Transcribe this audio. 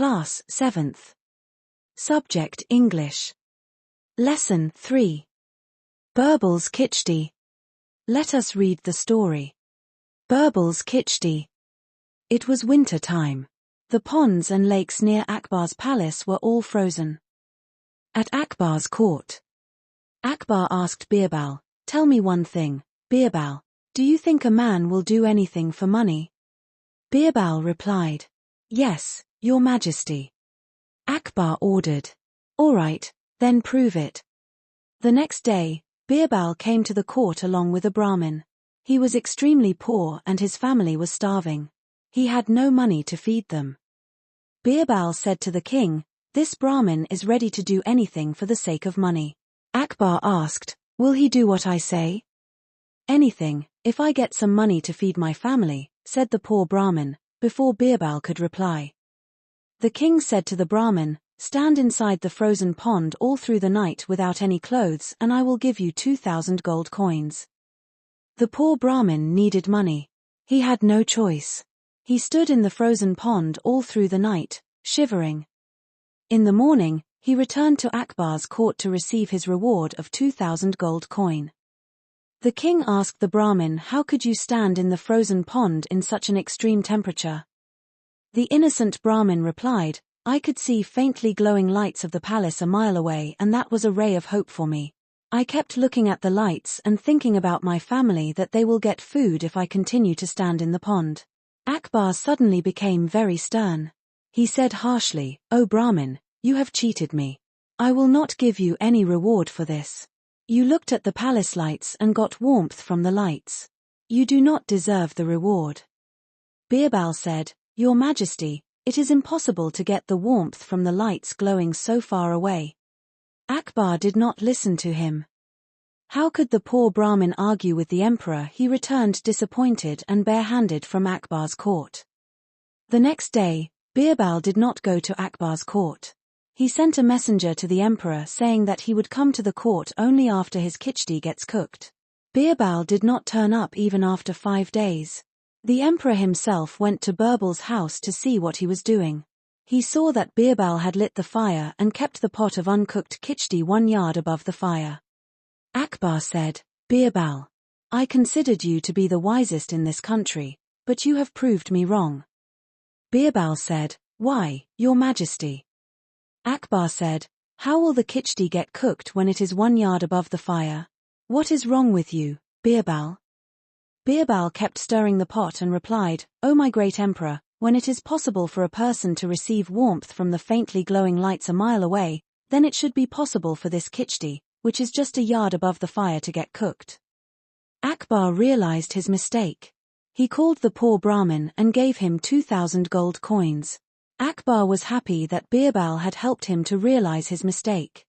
Class 7th. Subject English. Lesson 3. Birbal's Khichdi. Let us read the story. Birbal's Khichdi. It was winter time. The ponds and lakes near Akbar's palace were all frozen. At Akbar's court, Akbar asked Birbal, "Tell me one thing, Birbal, do you think a man will do anything for money?" Birbal replied, "Yes, Your Majesty." Akbar ordered, "All right, then prove it." The next day, Birbal came to the court along with a Brahmin. He was extremely poor and his family was starving. He had no money to feed them. Birbal said to the king, "This Brahmin is ready to do anything for the sake of money." Akbar asked, "Will he do what I say?" "Anything, if I get some money to feed my family," said the poor Brahmin, before Birbal could reply. The king said to the Brahmin, "Stand inside the frozen pond all through the night without any clothes and I will give you 2,000 gold coins." The poor Brahmin needed money. He had no choice. He stood in the frozen pond all through the night, shivering. In the morning, he returned to Akbar's court to receive his reward of 2,000 gold coin. The king asked the Brahmin, "How could you stand in the frozen pond in such an extreme temperature?" The innocent Brahmin replied, "I could see faintly glowing lights of the palace a mile away and that was a ray of hope for me. I kept looking at the lights and thinking about my family that they will get food if I continue to stand in the pond." Akbar suddenly became very stern. He said harshly, "O Brahmin, you have cheated me. I will not give you any reward for this. You looked at the palace lights and got warmth from the lights. You do not deserve the reward." Birbal said, "Your Majesty, it is impossible to get the warmth from the lights glowing so far away." Akbar did not listen to him. How could the poor Brahmin argue with the emperor? He returned disappointed and barehanded from Akbar's court. The next day, Birbal did not go to Akbar's court. He sent a messenger to the emperor saying that he would come to the court only after his khichdi gets cooked. Birbal did not turn up even after 5 days. The emperor himself went to Birbal's house to see what he was doing. He saw that Birbal had lit the fire and kept the pot of uncooked khichdi 1 yard above the fire. Akbar said, "Birbal, I considered you to be the wisest in this country, but you have proved me wrong." Birbal said, "Why, Your Majesty?" Akbar said, "How will the khichdi get cooked when it is 1 yard above the fire? What is wrong with you, Birbal?" Birbal kept stirring the pot and replied, "O my great emperor, when it is possible for a person to receive warmth from the faintly glowing lights a mile away, then it should be possible for this khichdi, which is just 1 yard above the fire, to get cooked." Akbar realized his mistake. He called the poor Brahmin and gave him 2,000 gold coins. Akbar was happy that Birbal had helped him to realize his mistake.